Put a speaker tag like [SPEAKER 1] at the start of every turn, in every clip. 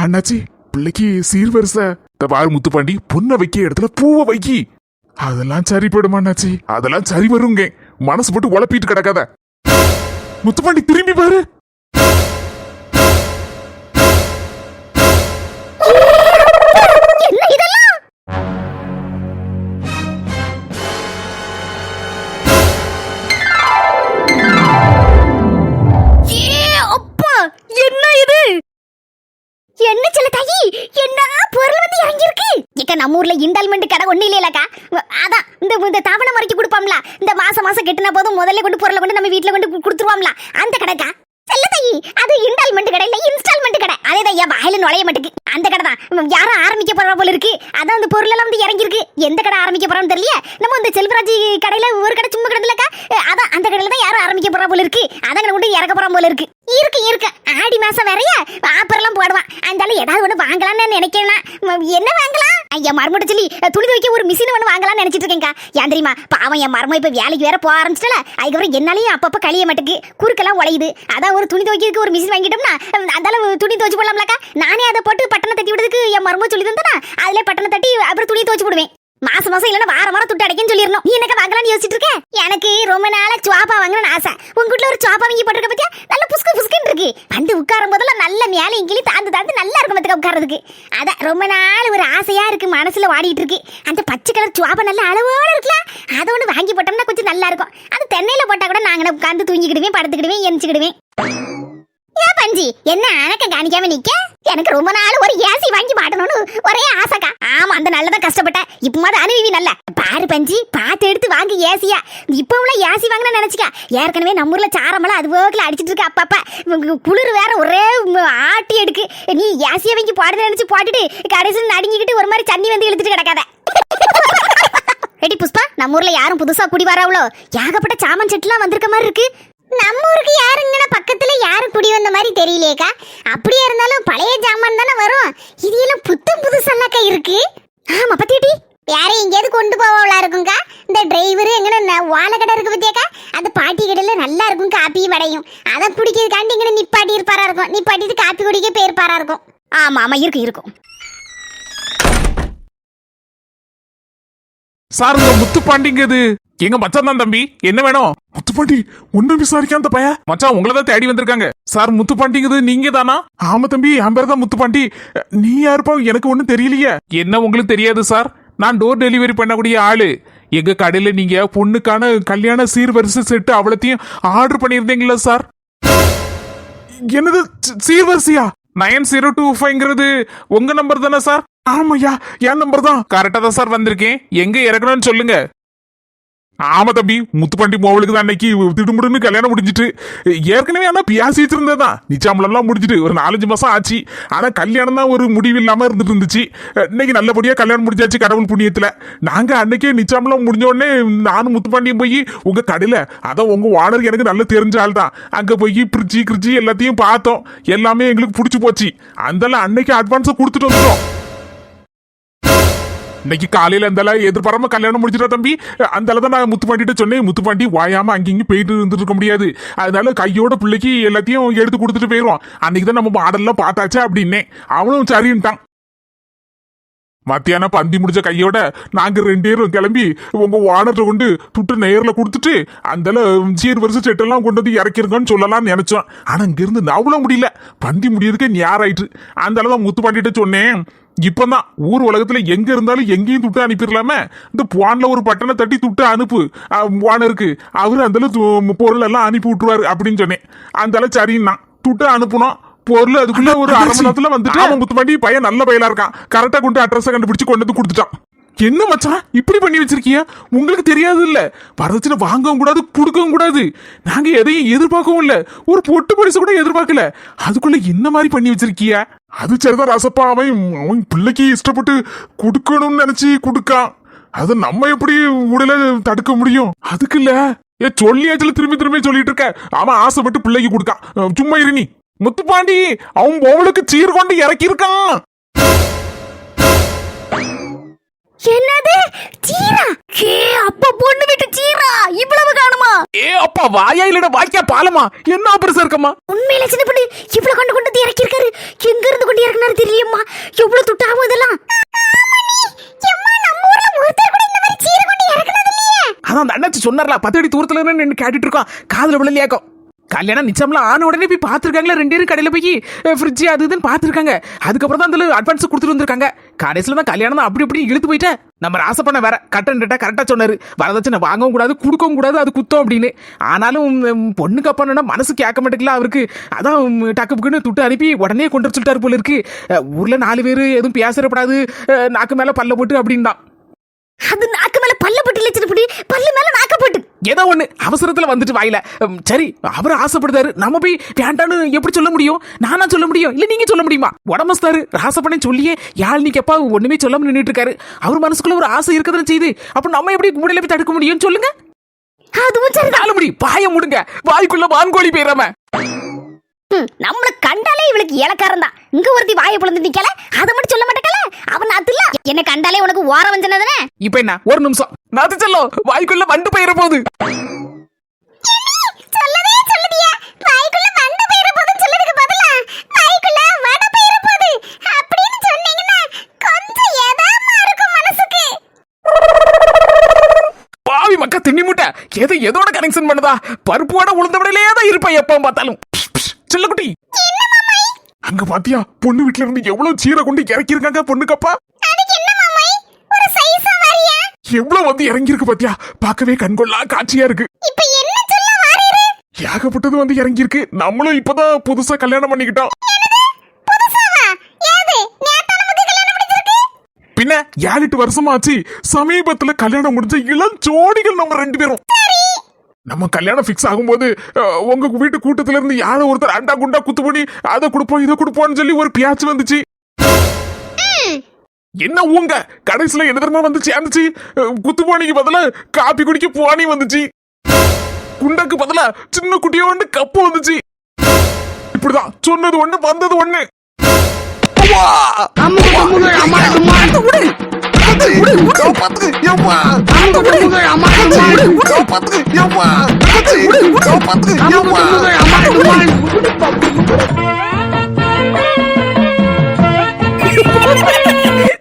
[SPEAKER 1] அண்ணாச்சி பிள்ளைக்கு சீர்வரிச பாரு முத்துப்பாண்டி, பொண்ணை வைக்க இடத்துல பூவை வைக்கி. அதெல்லாம் சரிப்படுமா அண்ணாச்சி? அதெல்லாம் சரி வருங்க. மனசு போட்டு உழப்பிட்டு கிடக்காத. முத்துப்பாண்டி திரும்பி பாரு.
[SPEAKER 2] நம்ம ஊர்ல இன்டால்மெண்ட் கடை ஒண்ணு இல்லையாக்கா? அதான் இந்த தவணை முறைக்கு கொடுப்போம்ல, இந்த மாசம் மாசம் கெட்டினா போதும் முதல்ல கொண்டு பொருளை கொண்டு நம்ம வீட்டுல கொண்டு கொடுத்துருவோம்ல, அந்த கடைக்கா? செல்ல தாயி, அது இன்டால்மெண்ட் கடை இல்ல, இன்ஸ்டால்மெண்ட் கடை. அதேதான் என் வாயில நுழைய மாட்டுக்கு. அந்த கடை தான் யாரும் ஆரம்பிக்க போற போல இருக்கு. அதான் அந்த பொருள் எல்லாம் வந்து இறங்கி இருக்கு. எந்த கடை ஆரம்பிக்க போறோம்னு தெரியல. நம்ம இந்த செல்வராஜ் கடையில ஒரு கடை சும்மா கிடந்துலக்கா, அதான் அந்த கடையில தான் யாரும் ஆரம்பிக்க போற போல இருக்கு. அதான் கொண்டு இறக்க போற போல இருக்கு. இருக்கு ஆடி மாசம் வேறைய ஆப்பர் எல்லாம் போடுவான். அதனால ஏதாவது ஒண்ணு வாங்கலாம்னு நினைக்கிறேன். என்ன வாங்கலாம்? என் மருமட்ட சொல்லி துணி துவைக்க ஒரு மிஷின் ஒண்ணு வாங்கலாம்னு நினைச்சிட்டு இருக்கேன்க்கா. ஏன் தெரியுமா, பாவம் என் மரும இப்ப வேலைக்கு வேற போக ஆரம்பிச்சிட்டல. அதுக்கப்புறம் என்னாலையும் அப்பப்ப கழிய மாட்டுக்கு, குறுக்கெல்லாம் உழையுது. அதான் ஒரு துணி துவைக்கிறதுக்கு ஒரு மிஷின் வாங்கிட்டோம்னா அந்தால துணி துவைச்சு போடலாம்லக்கா. நானே அதை போட்டு பட்டனை தட்டி விடுறதுக்கு என் மரும சொல்லி தந்தா அதுல பட்டனை தட்டி அப்புறம் துணி துவைச்சு போடுவேன். மாசம் மாசம் இல்லன்னா வாரம் துட்டு அடைக்குன்னு சொல்லிடணும். நீ எனக்கு வாங்கலாம்னு யோசிச்சுட்டு இருக்க? எனக்கு ரொம்ப நாளா சோப்பா வாங்கணும்னு ஆசை. உங்க வீட்டுல ஒரு சோப்பா வாங்கி போட்டுருக்க பத்தியா? நல்ல புஸ்குன்னு இருக்கு. வந்து உட்காரும் போதெல்லாம் நல்ல மேலையும் கீழே தாந்து நல்லா இருக்கும் பத்துக்க உட்கார்றதுக்கு. அதான் ரொம்ப நாள் ஒரு ஆசையா இருக்கு, மனசுல வாடிட்டு இருக்கு. அந்த பச்சை கலர் சோப்பா நல்ல அளவோட இருக்குல்ல, அதை ஒண்ணு வாங்கி போட்டோம்னா கொஞ்சம் நல்லா இருக்கும். அது தென்னையில போட்டா கூட நாங்க உட்காந்து தூங்கிக்கிடுவேன், படுத்துக்கிடுவேன், எரிச்சுக்கிடுவேன். ஏன் பஞ்சி என்ன அணக்க காணிக்காம நிக்க? எனக்கு ரொம்ப நாள் ஒரு ஏசி வாங்கி மாட்டணும்னு ஒரே ஆசைக்கா. ஆமா, அந்த நல்லதான் கஷ்டப்பட்ட. இப்பமாவது அனுபவி நல்ல பாரு பஞ்சி, பார்த்து எடுத்து வாங்கி ஏசியா. இப்ப உள்ள ஏசி வாங்கினா நினைச்சுக்கா. ஏற்கனவே நம்ம ஊர்ல சாரமெல்லாம் அது போக்கில் அடிச்சிட்டு இருக்கு. அப்பப்ப குளிர் வேற ஒரே ஆட்டி எடுக்கு. நீ ஏசியா வாங்கி போடுறது நினைச்சு போட்டுட்டு கடைசி நடுங்கிக்கிட்டு ஒரு மாதிரி தண்ணி வந்து இழுத்துட்டு கிடக்காத. எடி புஷ்பா, நம்ம ஊர்ல யாரும் புதுசா குடி வராவளோ? ஏகப்பட்ட சாமன் செட்டுலாம் வந்திருக்க மாதிரி இருக்கு. நம்ம ஊருக்கு யாருங்கன்னா பக்கத்துல யாரும் குடி வந்த மாதிரி தெரியலையேக்கா. அப்படியே இருந்தாலும் பழைய ஜாமான் தானே வரும். இது எல்லாம் புத்தம் புதுசல்லாக்கா இருக்கு. ஆமா பத்தியடி, யாரையும் எங்கேயாவது கொண்டு போவளா இருக்குங்கக்கா. இந்த டிரைவர் எங்கன்னா வாழை கடை இருக்கு பத்தியாக்கா, அந்த பாட்டி கடையில நல்லா இருக்கும் காப்பியும் வடையும். அதை குடிக்கிறதுக்காண்டி இங்கே நிப்பாட்டி இருப்பாரா இருக்கும். நிப்பாட்டிட்டு காப்பி குடிக்க போயிருப்பாரா இருக்கும். ஆமா இருக்கும்.
[SPEAKER 1] சார், முத்துப்பாண்டிங்கிறது எங்க மச்சான் தான் தம்பி. என்ன வேணும்? முத்துப்பாண்டி ஒன்னும் விசாரிக்காம அந்த பையன் மச்சான் உங்களதான் தேடி வந்திருக்காங்க. சார், முத்துப்பாண்டிங்கிறது நீங்க தானா? ஆமா தம்பி, என் பேர் தான் முத்துப்பாண்டி. நீ யாருப்பா? எனக்கு ஒண்ணும் தெரியலையே. என்ன உங்களுக்கு தெரியாது சார்? நான் டோர் டெலிவரி பண்ணக்கூடிய ஆளு. எங்க கடையில நீங்க பொண்ணுக்கான கல்யாண சீர்வரிசை செட்டு அவ்வளத்தையும் ஆர்டர் பண்ணியிருந்தீங்களா சார்? என்னது சீர்வரிசையா? 9025ங்கிறது உங்க நம்பர் தானே சார்? ஆமாய்யா, என் நம்பர் தான். கரெக்டா தான் சார் வந்திருக்கேன். எங்க இறக்கணும்னு சொல்லுங்க. ஆமா தம்பி, முத்துப்பாண்டி மோவலுக்கு தான் அன்னைக்கு திடுமுடுன்னு கல்யாணம் முடிஞ்சிட்டு. ஏற்கனவே ஆனா பேசிட்டு இருந்ததான் நிச்சாமலாம் முடிஞ்சிட்டு ஒரு 4-5 மாசம் ஆச்சு. ஆனா கல்யாணம் தான் ஒரு முடிவு இல்லாம இருந்துட்டு இருந்துச்சு. இன்னைக்கு நல்லபடியா கல்யாணம் முடிஞ்சாச்சு கடவுள் புண்ணியத்துல. நாங்க அன்னைக்கே நிச்சாமலாம் முடிஞ்ச உடனே நானும் முத்துப்பாண்டியும் போய் உங்க கடையில, அதான் உங்க ஓனர் எனக்கு நல்ல தெரிஞ்ச ஆள் தான், அங்க போய் பிரிட்ஜி எல்லாத்தையும் பார்த்தோம். எல்லாமே எங்களுக்கு பிடிச்சு போச்சு. அந்தால அன்னைக்கு அட்வான்ஸா கொடுத்துட்டு வந்துட்டோம். இன்னைக்கு காலையில அந்த எதிர்பாராம கல்யாணம் முடிச்சிட்டா தம்பி. அந்த தான் நான் முத்துப்பாண்டிட்ட சொன்னேன், முத்துப்பாண்டி வாயாம அங்கிங்க போயிட்டு இருந்துட்டு இருக்க முடியாது, அதனால கையோட பிள்ளைக்கு எல்லாத்தையும் எடுத்து கொடுத்துட்டு போயிடுவோம். அன்னைக்கு தான் நம்ம மாடல்லாம் பார்த்தாச்சா அப்படின்னே. அவனும் சரின்ட்டான். மத்தியானம் பந்தி முடிச்ச கையோட நாங்க 2 பேரும் கிளம்பி உங்க ஓனர்கிட்ட கொண்டு துட்டு நேரில் கொடுத்துட்டு அந்த சீர்வரிசை செட்டெல்லாம் கொண்டு வந்து இறக்கிருங்கன்னு சொல்லலாம்னு நினைச்சோம். ஆனா இங்கிருந்து நவள முடியல, பந்தி முடியறதுக்கு நேராயிட்டு. அந்த தான் முத்துப்பாண்டிட்ட சொன்னேன், இப்பதான் ஊர் உலகத்துல எங்க இருந்தாலும் எங்கேயும் துட்டு அனுப்பிடலாம, இந்த போன்ல ஒரு பட்டனை தட்டி துட்டு அனுப்பு ஓனருக்கு, அவரு அந்த பொருள் எல்லாம் அனுப்பி விட்டுருவாரு அப்படின்னு சொன்னேன். அந்த சரின்னா துட்டு அனுப்பணும். பொருள் அதுக்குள்ள ஒரு 1/2 மணி நேரத்துல வந்துட்டு அவன் முத்துப்பாண்டி பையன் நல்ல பையலா இருக்கான். கரெக்டா கொண்டு அட்ரஸ் கண்டுபிடிச்சு கொண்டு வந்து கொடுத்துட்டான். என்ன மச்சான் இப்படி பண்ணி வச்சிருக்கீங்க? உங்களுக்கு தெரியாது இல்ல, வரதட்சணை வாங்கவும் கூடாது, கொடுக்கவும் கூடாது. நாங்க எதையும் எதிர்பார்க்கவும் இல்ல, ஒரு பொட்டு பரிசு கூட எதிர்பார்க்கல. அதுக்குள்ள என்ன மாதிரி பண்ணி வச்சிருக்கீங்க? அது சரிதான் ரசப்பா, அவன் பிள்ளைக்கு இஷ்டப்பட்டு கொடுக்கணும்னு நினைச்சு கொடுக்கான். அது நம்ம எப்படி உடல தடுக்க முடியும்? அதுக்கு இல்ல சொல்லியாச்சுல திரும்பி சொல்லிட்டு இருக்க. அவன் ஆசைப்பட்டு பிள்ளைக்கு கொடுக்கான். சும்மா இரு நீ. முத்துப்பாண்டி அவன் போவலுக்கு சீர் கொண்டு இறக்கி இருக்கான்.
[SPEAKER 2] என்னது சீரா? ஏ அப்பா, பொண்ணு வீட்டு சீரா இவ்வளவு காணுமா?
[SPEAKER 1] ஏ அப்பா, வாயா இல்லட வாய்க்கா பாலமா? என்ன பெருசா இருக்கமா?
[SPEAKER 2] உண்மையில சின்ன பொண்ணு இவ்வளவு கொண்டு இறக்கி இருக்காரு. எங்க இருந்து கொண்டு இறக்குனாரு தெரியலையம்மா, எவ்வளவு துட்டாகும் இதெல்லாம்.
[SPEAKER 3] அதான் அந்த அண்ணாச்சி சொன்னார்ல 10 அடி தூரத்துல நின்று கேட்டுட்டு இருக்கோம், காதுல விழலையாக்கும். கல்யாணம் நிச்சயம்லாம் ஆன உடனே போய் பார்த்துருக்காங்களா, 2 பேரும் கடையில் போய் ஃப்ரிட்ஜ் அது இதுன்னு பார்த்துருக்காங்க. அதுக்கப்புறம் தான் அதில் அட்வான்ஸ் கொடுத்துட்டு வந்திருக்காங்க. கடைசியில் தான் கல்யாணம் தான் அப்படி இப்படி இழுத்து போயிட்டேன். நம்ம ராச பண்ண வேற கட்டன்ட்டா கரெக்டாக சொன்னார், வரதட்சணை வாங்கவும் கூடாது கொடுக்கவும் கூடாது, அது குத்தம் அப்படின்னு. ஆனாலும் பொண்ணுக்கு அப்பா மனசு கேட்க மாட்டேங்கல அவருக்கு. அதான் டக்கு புக்குன்னு துட்டு அனுப்பி உடனே கொண்டு வர சொல்லிட்டாரு போல இருக்கு. ஊரில் 4 பேர் எதுவும் பேசப்படாது, நாக்கு மேலே பல்ல போட்டு அப்படின்னு தான்.
[SPEAKER 2] அது நாக்கு மேல பல்ல போட்டு இல்ல, பல்லு மேல நாக்க போட்டு
[SPEAKER 3] ஏதோ ஒண்ணு அவசரத்துல வந்துட்டு வாயில. சரி, அவர் ஆசைப்படுதாரு, நம்ம போய் வேண்டான்னு எப்படி சொல்ல முடியும்? நானா சொல்ல முடியும், இல்ல நீங்க சொல்ல முடியுமா? உடம்பஸ்தாரு ராசப்பண்ண சொல்லியே யாழ் நீ கேப்பா ஒண்ணுமே சொல்லாம நின்றுட்டு இருக்காரு. அவர் மனசுக்குள்ள ஒரு ஆசை இருக்கதான் செய்யுது. அப்ப நம்ம எப்படி முடியல போய் தடுக்க முடியும் சொல்லுங்க?
[SPEAKER 2] அதுவும் சரி.
[SPEAKER 3] நாலு முடி பாய முடுங்க, வாய்க்குள்ள வான்கோழி போயிடாம.
[SPEAKER 2] நம்மள கண்டாலே இவளுக்கு இலக்காரம் தான். இங்க ஒருத்தி வாயை புலந்து நிக்கல, அதை மட்டும் சொல்ல மாட்டேக்கல. அவன் அதுல என்ன கண்டாலே உனக்கு ஓர வஞ்சனதானே.
[SPEAKER 3] இப்ப என்ன, ஒரு நிமிஷம் நாத்து செல்லும், வாய்க்குள்ள வண்டு போயிட போகுது.
[SPEAKER 2] சொல்லவே சொல்லுதியா, வாய்க்குள்ள வண்டு போயிட போகுதுன்னு சொல்லதுக்கு பதிலா வாய்க்குள்ள வட போயிட போகுது அப்படின்னு சொன்னீங்கன்னா கொஞ்சம் ஏதாமா இருக்கும் மனசுக்கு.
[SPEAKER 3] பாவி மக்கா திண்ணி முட்டை எதோட கனெக்ஷன் பண்ணுதா? பருப்போட உளுந்தவடையிலே தான் இருப்பேன் எப்பவும் பார்த்தாலும். செல்லக்குட்டி,
[SPEAKER 1] அங்க பாத்தியா பொண்ணு வீட்டுல இருந்து எவ்வளவு சீரை கொண்டு இறக்கி இருக்காங்க பொண்ணுக்கப்பா. எவ்வளவு வந்து இறங்கி இருக்கு பாத்தியா, பார்க்கவே கண்கொள்ளா காட்சியா இருக்கு. ஏகப்பட்டது வந்து இறங்கி இருக்கு. நம்மளும் இப்பதான் புதுசா கல்யாணம் பண்ணிக்கிட்டோம். பின்ன 7-8 வருஷமா ஆச்சு. சமீபத்துல கல்யாணம் முடிஞ்ச இளம் ஜோடிகள் நம்ம 2 பேரும். நம்ம கல்யாணம் பிக்ஸ் ஆகும்போது உங்க வீட்டு கூட்டத்துல இருந்து யாரோ ஒருத்தர் அண்டா குண்டா குத்து பண்ணி அதை கொடுப்போம் இதை கொடுப்போம்னு சொல்லி ஒரு பேச்சு வந்துச்சு. என்ன ஊங்க கடைசியில என்ன தெரியுமா வந்து சேர்ந்துச்சு? குத்து போனிக்கு பதிலா காப்பி குடிக்க போனி வந்துச்சு. குண்டாக்கு பதிலா சின்ன குட்டியோண்டு கப்பு வந்துச்சு. இப்படிதான் சொன்னது ஒண்ணு வந்தது ஒண்ணு.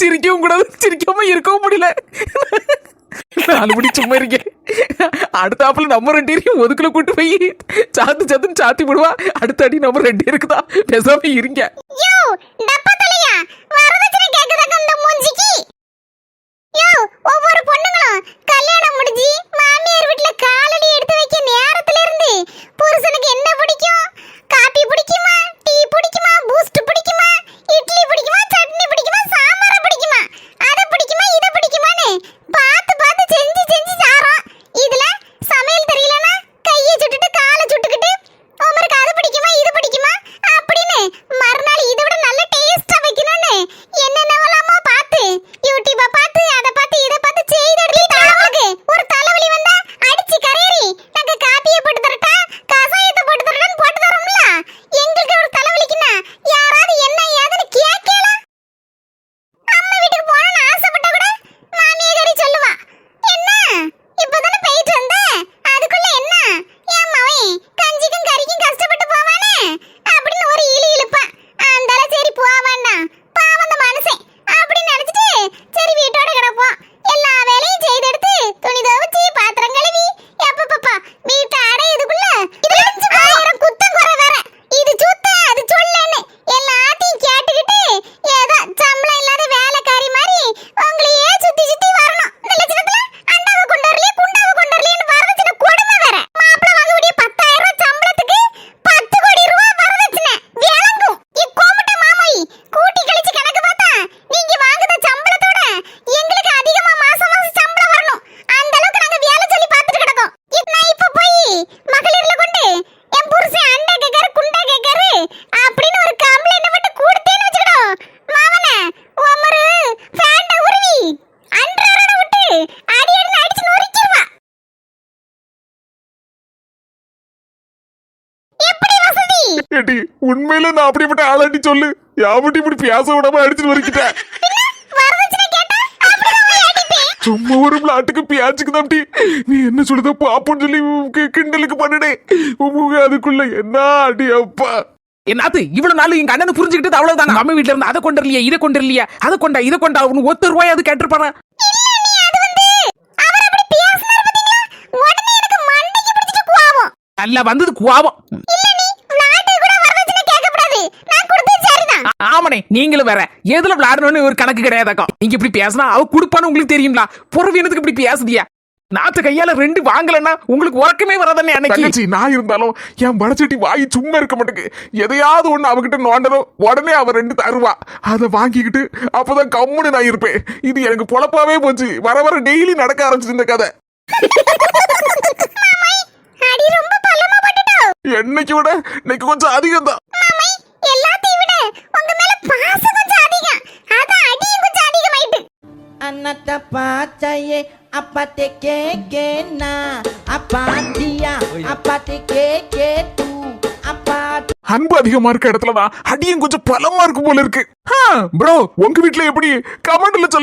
[SPEAKER 3] சிரிக்கவும் கூடாது, சிரிக்காம இருக்கவும் முடியல. 4 மணி சும்மா இருக்கேன். அடுத்தாப்புல நம்ம 2 பேரையும் ஒதுக்குல கூட்டு போய் சாத்துன்னு சாத்தி விடுவா. அடுத்த அடி நம்ம 2 பேருக்கு தான். பேசாம இருங்க.
[SPEAKER 2] ஒவ்வொரு பொண்ணுங்களும் கல்யாணம் முடிஞ்சு மாமியார் வீட்டுல காலடி எடுத்து வைக்க நேரத்துல இருந்து புருஷனுக்கு என்ன பிடிக்கும்? காபி பிடிக்குமா, டீ பிடிக்குமா, பூஸ்ட் பிடிக்குமா, இட்லி பிடிக்குமா, சட்னி பிடிக்குமா, சாம்பார் பிடிக்குமா, அதை பிடிக்குமா, இதை பிடிக்குமான்னு பார்த்து பார்த்து செஞ்சு செஞ்சு சாரோம். இதுல சமையல் தெரியலனா கையை சுட்டுட்டு காலை சுட்டுக்கிட்டு உமருக்கு அது பிடிக்குமா, இது பிடிக்குமா அப்படின்னு மறுநாள் இதை விட நல்ல டேஸ்டா வைக்கணும்னு என்னென்னவெல்லாமோ பார்த்து யூடியூப பார்த்து அதை பார்த்து இதை பார்த்து செய்து ஒரு தலைவலி வந்தா அடிச்சு கரையறி நாங்க காப்பியை போட்டு தரட்டா, கசாயத்தை போட்டு தரட்டான்னு போட்டு தரோம்ல. எங்களுக்கு ஒரு தலைவலிக்குன்னா யாராவது என்ன ஏதுன்னு கேட்கல. அம்மா வீட்டுக்கு போகணும்னு ஆசைப்பட்டா கூட மாமியாரி சொல்லுவா, என்ன இப்பதானே போயிட்டு வந்த, அதுக்குள்ள என்ன என் மவன் கஞ்சிக்கும் கறிக்கும் கஷ்டப்பட்டு போவானே அப்படின்னு ஒரு இழுப்பா. அந்தால சரி போக வேண்டாம், பாவம் அந்த மனுஷன் அப்படின்னு நினைச்சிட்டு சரி வீட்டோட கிடப்போம். எல்லா வேலையும் செய்தெடுத்து துணி துவைச்சு பாத்திரம் கழுவி எப்பப்பா வீட்டை அடையதுக்குள்ள 1000 குத்தம் குறை வேற. இது சுத்த அது சொல்லன்னு எல்லாத்தையும் கேட்டுக்கிட்டு ஏதோ சம்பளம் இல்லாத வேலைக்காரி மாதிரி உங்களையே சுத்தி சுத்தி வரணும். இந்த லட்சணத்துல அண்டாவை கொண்டு வரலையே குண்டாவை கொண்டு வரலையேன்னு வரதட்சணை கொடுமை வேற. மாப்பிள்ள வாங்கக்கூடிய 10,000 ரூபாய் சம்பளத்துக்கு 10 கோடி ரூபாய் வரதட்சணை விளங்கும். இக்கோமட்ட மாமாயி கூட்டி கழிச்சு கணக்கு பார்த்தா நீங்க வாங்குற சம்பளத்தோட எங்களுக்கு அதிகமா மாசம் மாசம் சம்பளம் வரணும். அந்த அளவுக்கு நாங்க வேலை சொல்லி பார்த்துட்டு கிடக்கோம். நான் இப்ப போய் மகளிர்ல கொண்டு என் புருஷன் அண்டை கேக்காரு குண்டை கேக்காரு அப்படின்னு ஒரு கம்ப்ளைண்ட் மட்டும் கொடுத்தேன்னு வச்சுக்கோ மாவனே உமரு ஃபேண்ட உருவி அன்றரோட விட்டு அடி அடி அடிச்சு நொறுக்கிடுவா. எப்படி வசதி?
[SPEAKER 1] ஏடி உண்மையில நான் அப்படிப்பட்ட ஆளாட்டி சொல்லு. யாவட்டி இப்படி பேச விடாம அடிச்சு வரைக்கிட்டேன்.
[SPEAKER 2] வரதட்சணை கேட்டா அப்படிதான் அடிப்பேன்.
[SPEAKER 1] சும்மா ஒரு பிளாட்டுக்கு பியாச்சுக்கு தான்டி நீ என்ன சொல்லுத பாப்போன்னு சொல்லி கிண்டலுக்கு பண்ணினே. அதுக்குள்ள என்ன அடி அப்பா.
[SPEAKER 3] என்னாத்து இவ்வளவு நாள் எங்க அண்ணன் புரிஞ்சுக்கிட்டது அவ்வளவுதான். நம்ம வீட்டுல இருந்து அதை கொண்டு இல்லையா, இதை கொண்டு இல்லையா, அதை கொண்டா இதை கொண்டா அவனு ஒத்த ரூபாயாவது கேட்டிருப்பானா? நல்லா வந்தது குவாவம். ஆமாண்ணே, நீங்களும் வேற எதுல விளையாடணும்னு ஒரு கணக்கு கிடையாதாக்கம். நீங்க இப்படி பேசினா அவ குடுப்பான்னு உங்களுக்கு தெரியுங்களா? புறவியனத்துக்கு இப்படி பேசுதியா? நாத்து கையால 2 வாங்கலன்னா உங்களுக்கு உறக்கமே வராதே. அன்னைக்கு
[SPEAKER 1] தங்கச்சி நான் இருந்தாலும் என் வடச்சட்டி வாய் சும்மா இருக்க மாட்டேங்குது. எதையாவது ஒண்ணு அவகிட்ட நோண்டணும், உடனே அவ 2 தருவா. அதை வாங்கிக்கிட்டு அப்பதான் கம்முன்னு நான் இருப்பேன். இது எனக்கு பொழப்பாவே போச்சு. வர வர டெய்லி நடக்க ஆரம்பிச்சு இந்த கதை. என்னைக்கு விட இன்னைக்கு கொஞ்சம் அதிகம் தான்.
[SPEAKER 4] Anata pacaye apate keke na apatia apate keke tu apat
[SPEAKER 1] அன்பு அதிகமா இருக்க இடத்துலதான் அடியும் கொஞ்சம் பலமா இருக்கு போல இருக்கு. ப்ரோ உங்க வீட்டுல எப்படி கமெண்ட்ல சொல்ல.